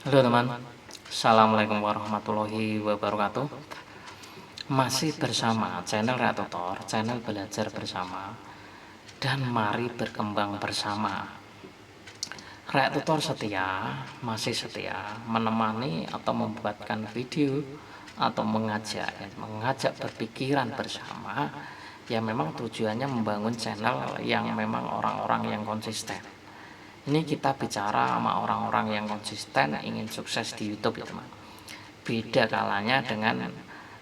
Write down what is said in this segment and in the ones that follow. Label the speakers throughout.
Speaker 1: Halo teman, Assalamualaikum warahmatullahi wabarakatuh. Masih bersama channel Ratutor, channel belajar bersama, dan mari berkembang bersama. Ratutor setia, masih setia menemani atau membuatkan video atau mengajak berpikiran bersama. Ya memang tujuannya membangun channel yang memang orang-orang yang konsisten. Ini kita bicara sama orang-orang yang konsisten ingin sukses di YouTube ya teman. Beda kalanya dengan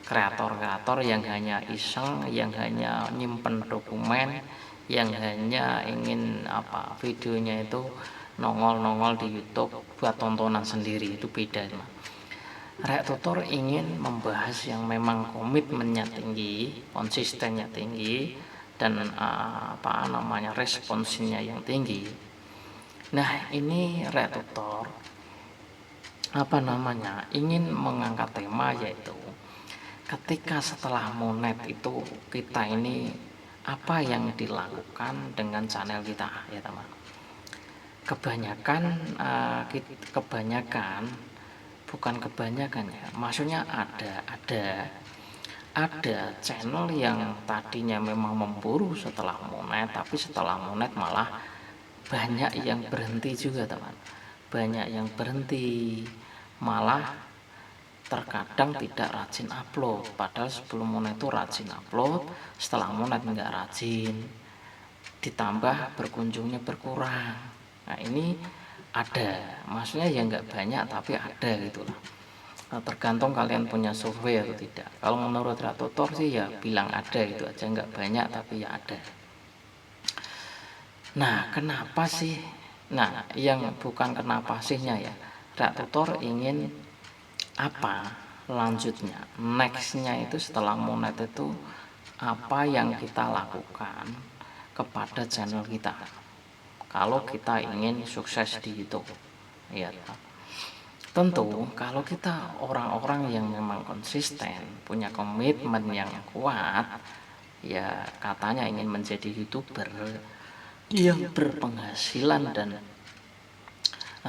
Speaker 1: kreator-kreator yang hanya iseng, yang hanya nyimpen dokumen, yang hanya ingin videonya itu nongol-nongol di YouTube buat tontonan sendiri. Itu beda teman. Rek Tutor ingin membahas yang memang komitmennya tinggi, konsistennya tinggi, dan responsinya yang tinggi. Nah, ini Retutor ingin mengangkat tema, yaitu ketika setelah monet itu kita ini apa yang dilakukan dengan channel kita ya teman. Maksudnya ada channel yang tadinya memang memburu setelah monet, tapi setelah monet malah banyak yang berhenti juga teman, banyak yang berhenti, malah terkadang tidak rajin upload, padahal sebelum monet itu rajin upload, setelah monet nggak rajin, ditambah berkunjungnya berkurang. Nah ini ada, maksudnya ya nggak banyak tapi ada gitulah. Nah, tergantung kalian punya survei atau tidak. Kalau menurut Ratutor sih ya bilang ada, itu aja, nggak banyak tapi ya ada. Nah, kenapa sih? Nah, yang bukan kenapa sihnya ya. Ratutor ingin apa lanjutnya? Nextnya itu setelah monet itu apa yang kita lakukan kepada channel kita kalau kita ingin sukses di YouTube. Ya, tentu kalau kita orang-orang yang memang konsisten, punya komitmen yang kuat, ya katanya ingin menjadi YouTuber yang berpenghasilan dan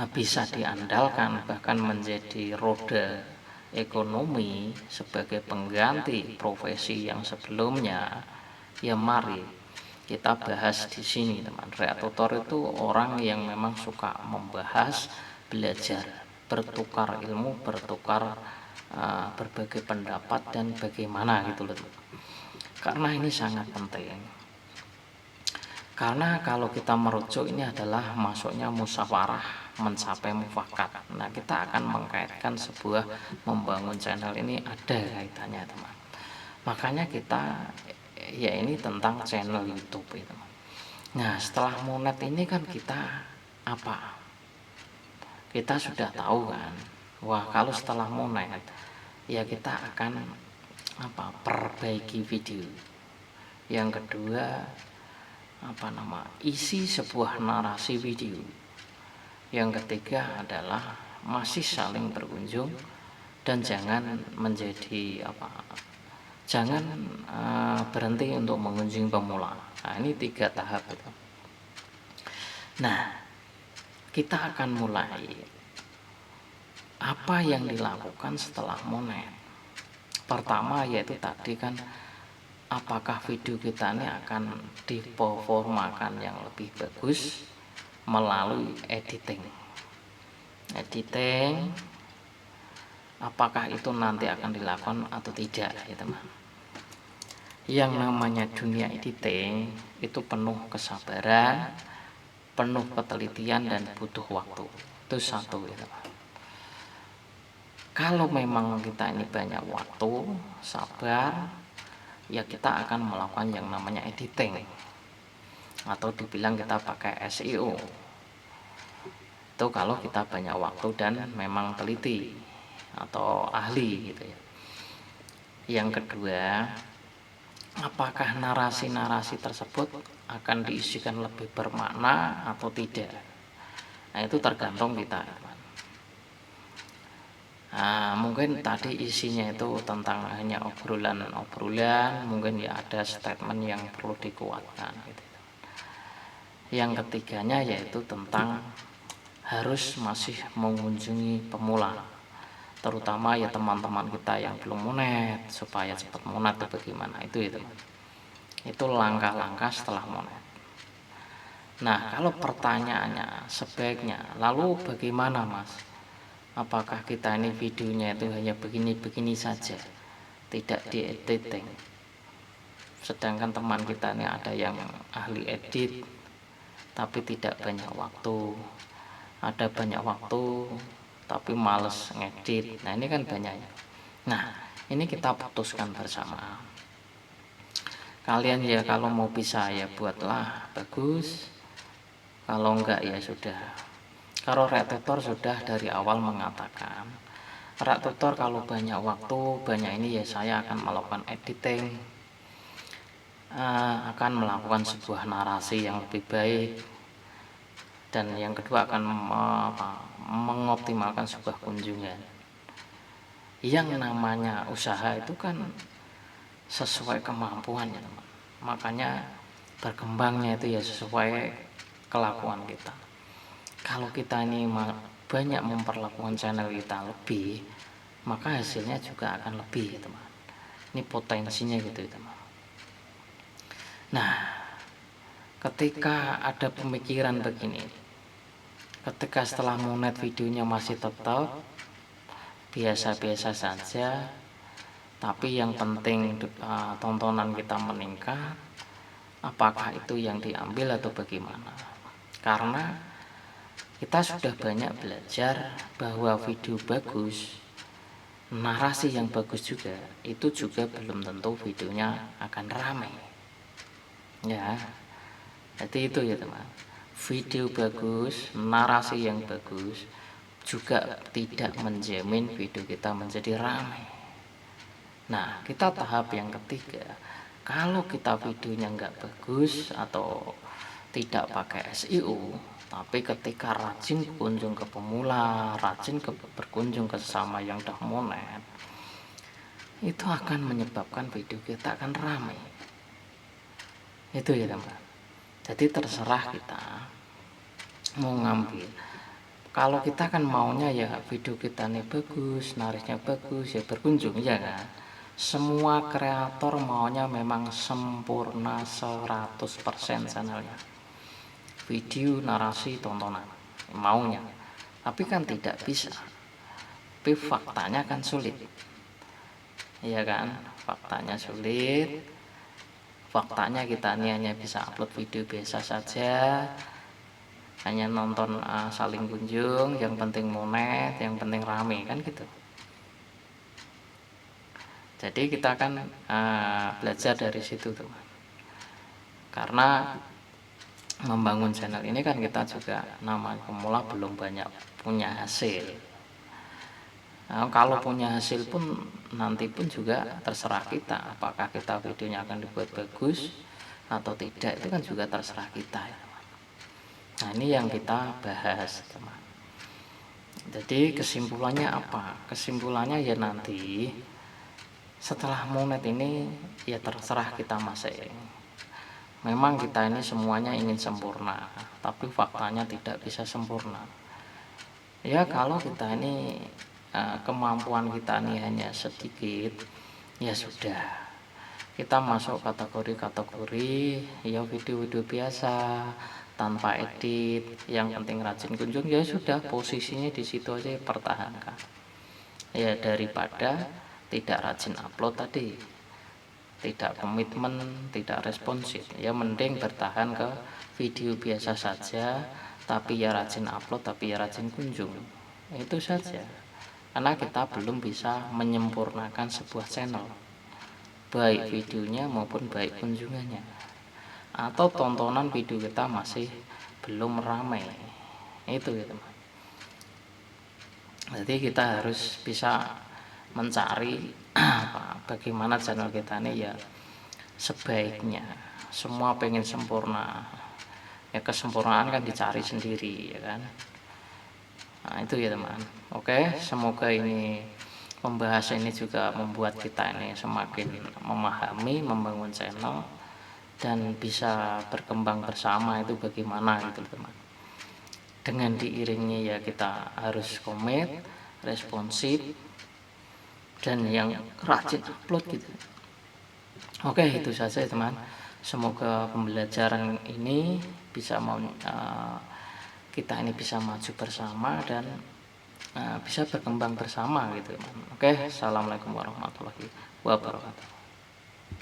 Speaker 1: bisa diandalkan, bahkan menjadi roda ekonomi sebagai pengganti profesi yang sebelumnya, ya mari kita bahas di sini teman. Ratutor itu orang yang memang suka membahas, belajar, bertukar ilmu, bertukar berbagai pendapat dan bagaimana gitu loh. Karena ini sangat penting. Karena kalau kita merujuk, ini adalah masuknya musyawarah mencapai mufakat. Nah, kita akan mengkaitkan sebuah membangun channel ini ada kaitannya teman. Makanya kita ya ini tentang channel YouTube itu. Nah, setelah monet ini kan kita apa? Kita sudah tahu kan, wah kalau setelah monet ya kita akan perbaiki video. Yang kedua isi sebuah narasi video. Yang ketiga adalah masih saling berkunjung dan jangan berhenti untuk mengunjungi pemula. Nah, ini 3 tahap itu. Nah, kita akan mulai apa yang dilakukan setelah monet. Pertama yaitu tadi kan, apakah video kita ini akan diperformakan yang lebih bagus melalui editing, apakah itu nanti akan dilakukan atau tidak ya teman. Yang namanya dunia editing itu penuh kesabaran, penuh ketelitian, dan butuh waktu. Itu satu ya teman. Kalau memang kita ini banyak waktu, sabar, ya kita akan melakukan yang namanya editing, atau dibilang kita pakai SEO. Itu kalau kita banyak waktu dan memang teliti atau ahli gitu ya. Yang kedua, apakah narasi-narasi tersebut akan diisikan lebih bermakna atau tidak. Nah, itu tergantung kita. Nah, mungkin tadi isinya itu tentang hanya obrolan, mungkin ya ada statement yang perlu dikuatkan gitu. Yang ketiganya yaitu tentang harus masih mengunjungi pemula, terutama ya teman-teman kita yang belum monet, supaya cepat monet itu bagaimana itu ya teman. Itu langkah-langkah setelah monet. Nah, kalau pertanyaannya sebaiknya lalu bagaimana Mas, apakah kita ini videonya itu hanya begini-begini saja, tidak di-editing, sedangkan teman kita ini ada yang ahli edit tapi tidak banyak waktu, ada banyak waktu tapi males ngedit. Nah, ini kan banyak. Nah, ini kita putuskan bersama. Kalian ya kalau mau bisa ya buatlah bagus, kalau enggak ya sudah. Kalau Rek Tutor sudah dari awal mengatakan, Rek Tutor kalau banyak waktu, banyak ini ya saya akan melakukan editing, akan melakukan sebuah narasi yang lebih baik, dan yang kedua akan mengoptimalkan sebuah kunjungan. Yang namanya usaha itu kan sesuai kemampuan ya teman, makanya berkembangnya itu ya sesuai kelakuan kita. Kalau kita ini banyak memperlakukan channel kita lebih, maka hasilnya juga akan lebih teman. Ini potensinya gitu teman. Nah, ketika ada pemikiran begini, ketika setelah monet videonya masih tetap biasa-biasa saja, tapi yang penting tontonan kita meningkat, apakah itu yang diambil atau bagaimana? Karena kita sudah banyak belajar bahwa video bagus, narasi yang bagus juga, itu juga belum tentu videonya akan ramai. Ya, jadi itu ya teman. Video bagus, narasi yang bagus juga tidak menjamin video kita menjadi ramai. Nah, kita tahap yang ketiga, kalau kita videonya nggak bagus atau tidak pakai SEO, tapi ketika rajin berkunjung ke pemula, rajin berkunjung ke sesama yang udah monet, itu akan menyebabkan video kita akan ramai. Itu ya teman. Jadi terserah kita mau ngambil. Kalau kita kan maunya ya video kita nih bagus, narisnya bagus, ya berkunjung ya kan. Semua kreator maunya memang sempurna 100% channelnya, video, narasi, tontonan maunya. Tapi kan tidak bisa, tapi faktanya kan sulit, iya kan, faktanya sulit. Faktanya kita ini hanya bisa upload video biasa saja, hanya nonton saling kunjung, yang penting monet, yang penting rame kan gitu. Jadi kita kan belajar dari situ teman. Karena membangun channel ini kan kita juga namanya pemula belum banyak punya hasil. Nah, kalau punya hasil pun nanti pun juga terserah kita, apakah kita videonya akan dibuat bagus atau tidak, itu kan juga terserah kita ya teman. Nah, ini yang kita bahas teman. Jadi kesimpulannya apa? Kesimpulannya ya nanti setelah monet ini ya terserah kita masing. Memang kita ini semuanya ingin sempurna, tapi faktanya tidak bisa sempurna. Ya kalau kita ini kemampuan kita ini hanya sedikit, ya sudah, kita masuk kategori-kategori ya video-video biasa tanpa edit, yang penting rajin kunjung, ya sudah, posisinya di situ aja pertahankan. Ya daripada tidak rajin upload tadi, tidak komitmen, tidak responsif, ya mending bertahan ke video biasa saja, tapi ya rajin upload, tapi ya rajin kunjung. Itu saja. Karena kita belum bisa menyempurnakan sebuah channel, baik videonya maupun baik kunjungannya, atau tontonan video kita masih belum ramai. Itu ya teman. Jadi kita harus bisa mencari bagaimana channel kita ini ya sebaiknya. Semua pengen sempurna, ya kesempurnaan kan dicari sendiri ya kan. Nah itu ya teman. Oke, semoga ini pembahasan ini juga membuat kita ini semakin memahami membangun channel dan bisa berkembang bersama itu bagaimana gitu teman. dengan diiringnya ya kita harus komit, responsif, dan yang rajin upload gitu. Oke, itu saja teman. Semoga pembelajaran ini bisa kita ini bisa maju bersama dan bisa berkembang bersama gitu teman. Oke, assalamualaikum warahmatullahi wabarakatuh.